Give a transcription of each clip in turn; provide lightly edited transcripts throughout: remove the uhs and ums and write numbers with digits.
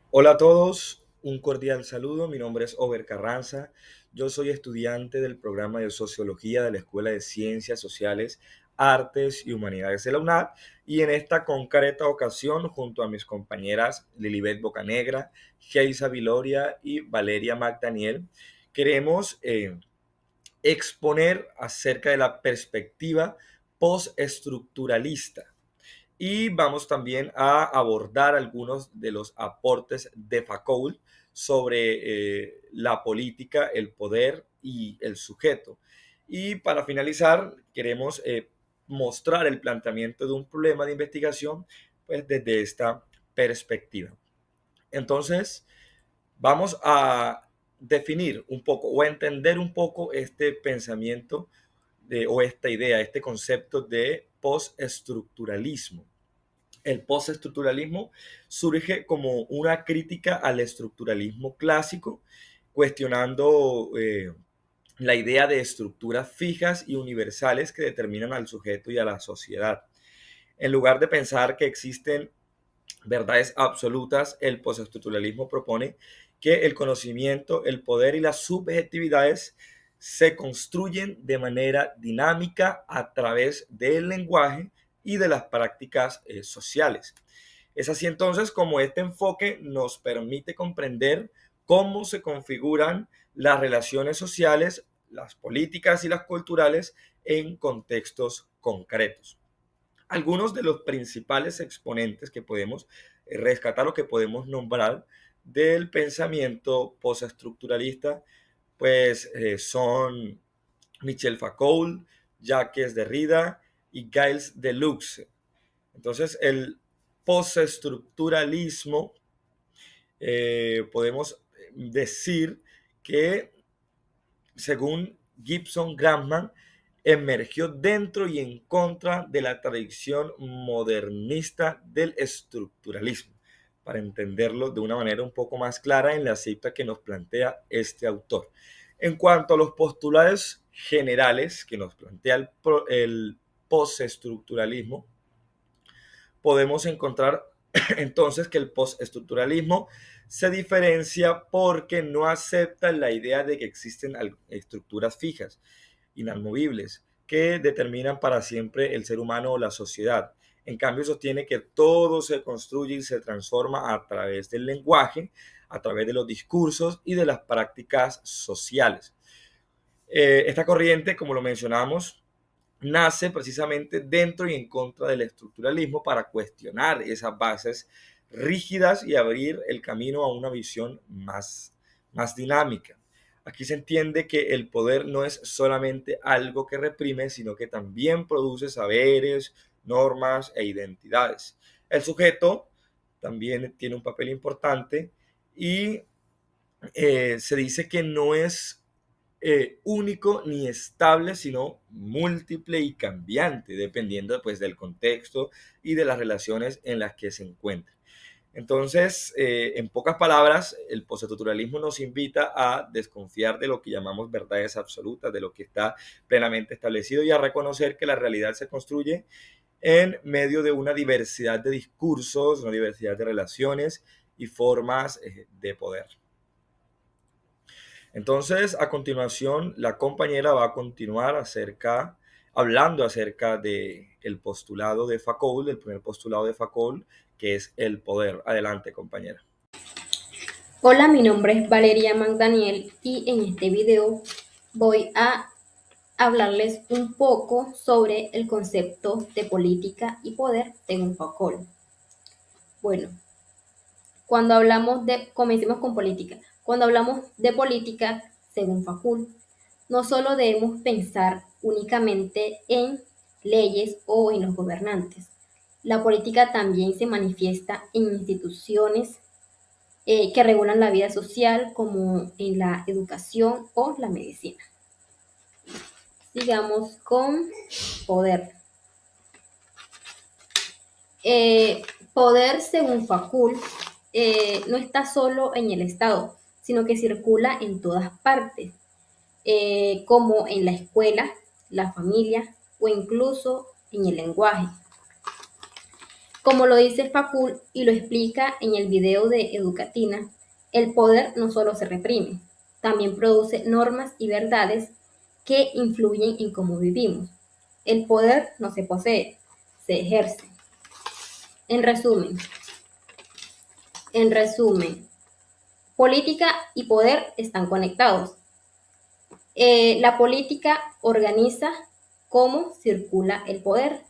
Hola a todos, un cordial saludo. Mi nombre es Over Carranza. Yo soy estudiante del programa de Sociología de la Escuela de Ciencias Sociales, Artes y Humanidades de la UNAD. Y en esta concreta ocasión, junto a mis compañeras Lilibet Bocanegra, Geisa Viloria y Valeria McDaniel, queremos exponer acerca de la perspectiva postestructuralista y vamos también a abordar algunos de los aportes de Foucault sobre la política, el poder y el sujeto. Y para finalizar, queremos mostrar el planteamiento de un problema de investigación pues, desde esta perspectiva. Entonces, vamos a definir un poco o a entender un poco este pensamiento o esta idea, este concepto de postestructuralismo. El postestructuralismo surge como una crítica al estructuralismo clásico, cuestionando la idea de estructuras fijas y universales que determinan al sujeto y a la sociedad. En lugar de pensar que existen verdades absolutas, el postestructuralismo propone que el conocimiento, el poder y las subjetividades se construyen de manera dinámica a través del lenguaje y de las prácticas sociales. Es así entonces como este enfoque nos permite comprender cómo se configuran las relaciones sociales, las políticas y las culturales en contextos concretos. Algunos de los principales exponentes que podemos rescatar o que podemos nombrar del pensamiento postestructuralista, pues son Michel Foucault, Jacques Derrida y Gilles Deleuze. Entonces, el postestructuralismo podemos decir que, según Gibson Graham, emergió dentro y en contra de la tradición modernista del estructuralismo, para entenderlo de una manera un poco más clara en la cita que nos plantea este autor. En cuanto a los postulados generales que nos plantea el postestructuralismo, podemos encontrar entonces que el postestructuralismo se diferencia porque no acepta la idea de que existen estructuras fijas, inamovibles, que determinan para siempre el ser humano o la sociedad. En cambio, sostiene que todo se construye y se transforma a través del lenguaje, a través de los discursos y de las prácticas sociales. Esta corriente, como lo mencionamos, nace precisamente dentro y en contra del estructuralismo para cuestionar esas bases rígidas y abrir el camino a una visión más dinámica. Aquí se entiende que el poder no es solamente algo que reprime, sino que también produce saberes, normas e identidades. El sujeto también tiene un papel importante y se dice que no es único ni estable, sino múltiple y cambiante, dependiendo pues, del contexto y de las relaciones en las que se encuentra. Entonces, en pocas palabras, el postestructuralismo nos invita a desconfiar de lo que llamamos verdades absolutas, de lo que está plenamente establecido y a reconocer que la realidad se construye en medio de una diversidad de discursos, una diversidad de relaciones y formas de poder. Entonces, a continuación, la compañera va a continuar hablando acerca del postulado de Foucault, del primer postulado de Foucault, que es el poder. Adelante, compañera. Hola, mi nombre es Valeria McDaniel y en este video voy a hablarles un poco sobre el concepto de política y poder según Foucault. Bueno, comencemos con política. Cuando hablamos de política según Foucault, no solo debemos pensar únicamente en leyes o en los gobernantes. La política también se manifiesta en instituciones que regulan la vida social, como en la educación o la medicina. Sigamos con poder. Eh, Poder, según Foucault, no está solo en el Estado, sino que circula en todas partes, como en la escuela, la familia o incluso en el lenguaje. Como lo dice Facul y lo explica en el video de Educatina, el poder no solo se reprime, también produce normas y verdades que influyen en cómo vivimos. El poder no se posee, se ejerce. En resumen, en resumen, política y poder están conectados. La política organiza cómo circula el poder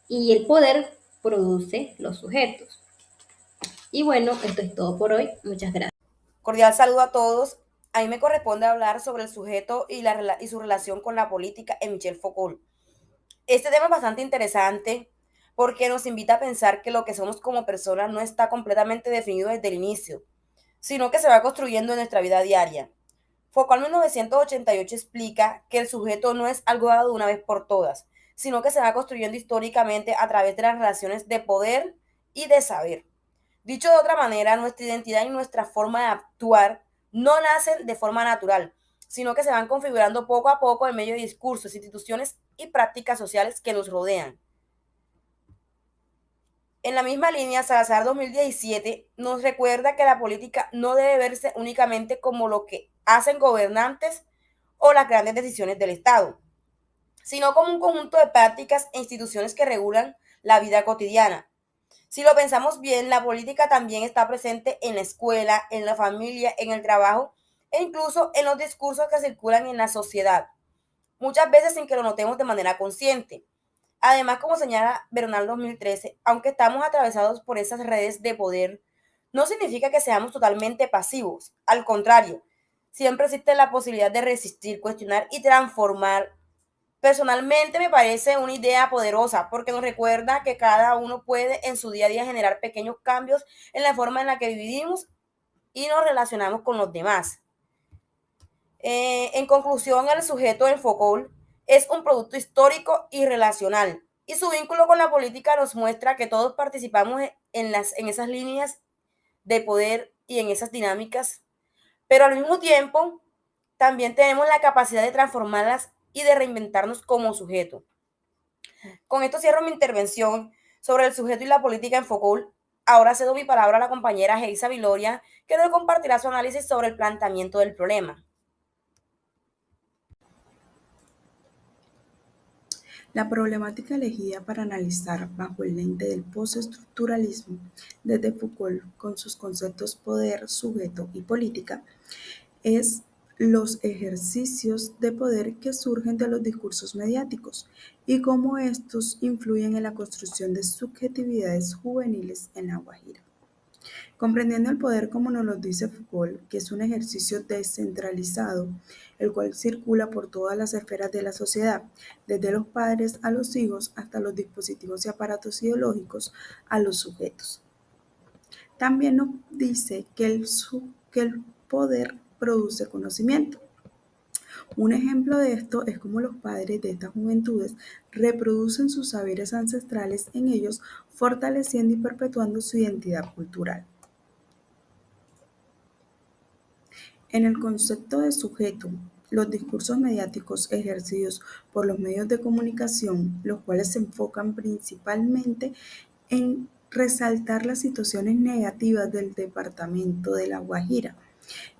y el poder produce los sujetos. Y bueno, esto es todo por hoy. Muchas gracias. Cordial saludo a todos. A mí me corresponde hablar sobre el sujeto y su relación con la política en Michel Foucault. Este tema es bastante interesante porque nos invita a pensar que lo que somos como personas no está completamente definido desde el inicio, sino que se va construyendo en nuestra vida diaria. Foucault en 1988 explica que el sujeto no es algo dado de una vez por todas, sino que se va construyendo históricamente a través de las relaciones de poder y de saber. Dicho de otra manera, nuestra identidad y nuestra forma de actuar no nacen de forma natural, sino que se van configurando poco a poco en medio de discursos, instituciones y prácticas sociales que nos rodean. En la misma línea, Salazar 2017 nos recuerda que la política no debe verse únicamente como lo que hacen gobernantes o las grandes decisiones del Estado, sino como un conjunto de prácticas e instituciones que regulan la vida cotidiana. Si lo pensamos bien, la política también está presente en la escuela, en la familia, en el trabajo e incluso en los discursos que circulan en la sociedad, muchas veces sin que lo notemos de manera consciente. Además, como señala Bernal 2013, aunque estamos atravesados por esas redes de poder, no significa que seamos totalmente pasivos. Al contrario, siempre existe la posibilidad de resistir, cuestionar y transformar. Personalmente me parece una idea poderosa porque nos recuerda que cada uno puede en su día a día generar pequeños cambios en la forma en la que vivimos y nos relacionamos con los demás. En conclusión, el sujeto en Foucault es un producto histórico y relacional y su vínculo con la política nos muestra que todos participamos en esas líneas de poder y en esas dinámicas, pero al mismo tiempo también tenemos la capacidad de transformarlas y de reinventarnos como sujeto. Con esto cierro mi intervención sobre el sujeto y la política en Foucault. Ahora cedo mi palabra a la compañera Geisa Viloria, que nos compartirá su análisis sobre el planteamiento del problema. La problemática elegida para analizar bajo el lente del postestructuralismo desde Foucault con sus conceptos poder, sujeto y política es los ejercicios de poder que surgen de los discursos mediáticos y cómo estos influyen en la construcción de subjetividades juveniles en La Guajira. Comprendiendo el poder como nos lo dice Foucault, que es un ejercicio descentralizado, el cual circula por todas las esferas de la sociedad, desde los padres a los hijos hasta los dispositivos y aparatos ideológicos a los sujetos. También nos dice que el poder produce conocimiento. Un ejemplo de esto es cómo los padres de estas juventudes reproducen sus saberes ancestrales en ellos, fortaleciendo y perpetuando su identidad cultural. En el concepto de sujeto, los discursos mediáticos ejercidos por los medios de comunicación, los cuales se enfocan principalmente en resaltar las situaciones negativas del departamento de La Guajira,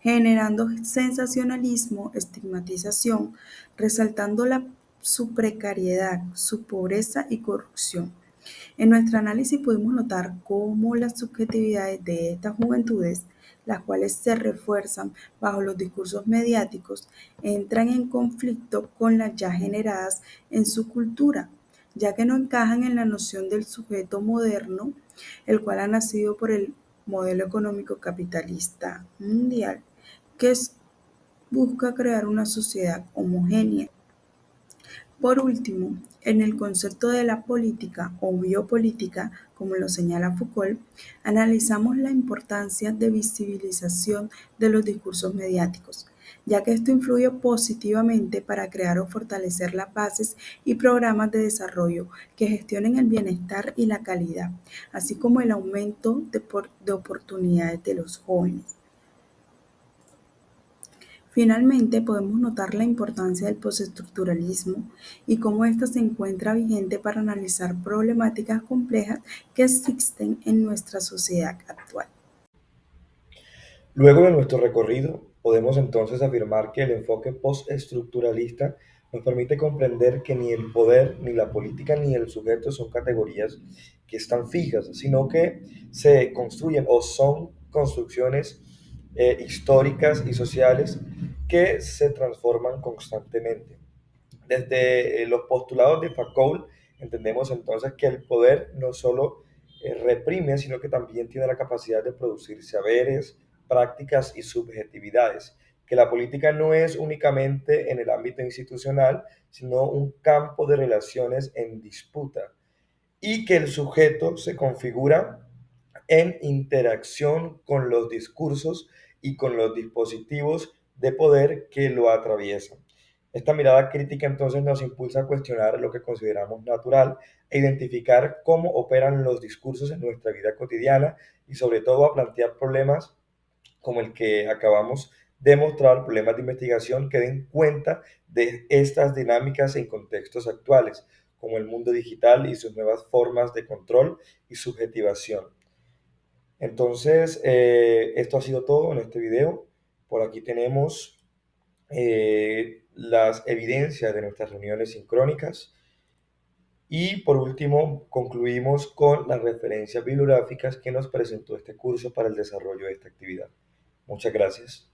generando sensacionalismo, estigmatización, resaltando su precariedad, su pobreza y corrupción. En nuestro análisis pudimos notar cómo las subjetividades de estas juventudes, las cuales se refuerzan bajo los discursos mediáticos, entran en conflicto con las ya generadas en su cultura, ya que no encajan en la noción del sujeto moderno, el cual ha nacido por el modelo económico capitalista mundial, que busca crear una sociedad homogénea. Por último, en el concepto de la política o biopolítica, como lo señala Foucault, analizamos la importancia de visibilización de los discursos mediáticos, ya que esto influye positivamente para crear o fortalecer las bases y programas de desarrollo que gestionen el bienestar y la calidad, así como el aumento de oportunidades de los jóvenes. Finalmente, podemos notar la importancia del postestructuralismo y cómo ésta se encuentra vigente para analizar problemáticas complejas que existen en nuestra sociedad actual. Luego de nuestro recorrido, podemos entonces afirmar que el enfoque postestructuralista nos permite comprender que ni el poder, ni la política, ni el sujeto son categorías que están fijas, sino que se construyen o son construcciones históricas y sociales que se transforman constantemente. Desde los postulados de Foucault entendemos entonces que el poder no solo reprime, sino que también tiene la capacidad de producir saberes, prácticas y subjetividades, que la política no es únicamente en el ámbito institucional, sino un campo de relaciones en disputa, y que el sujeto se configura en interacción con los discursos y con los dispositivos de poder que lo atraviesan. Esta mirada crítica entonces nos impulsa a cuestionar lo que consideramos natural e identificar cómo operan los discursos en nuestra vida cotidiana y sobre todo a plantear problemas como el que acabamos de mostrar, problemas de investigación que den cuenta de estas dinámicas en contextos actuales, como el mundo digital y sus nuevas formas de control y subjetivación. Entonces, esto ha sido todo en este video. Por aquí tenemos las evidencias de nuestras reuniones sincrónicas. Y por último, concluimos con las referencias bibliográficas que nos presentó este curso para el desarrollo de esta actividad. Muchas gracias.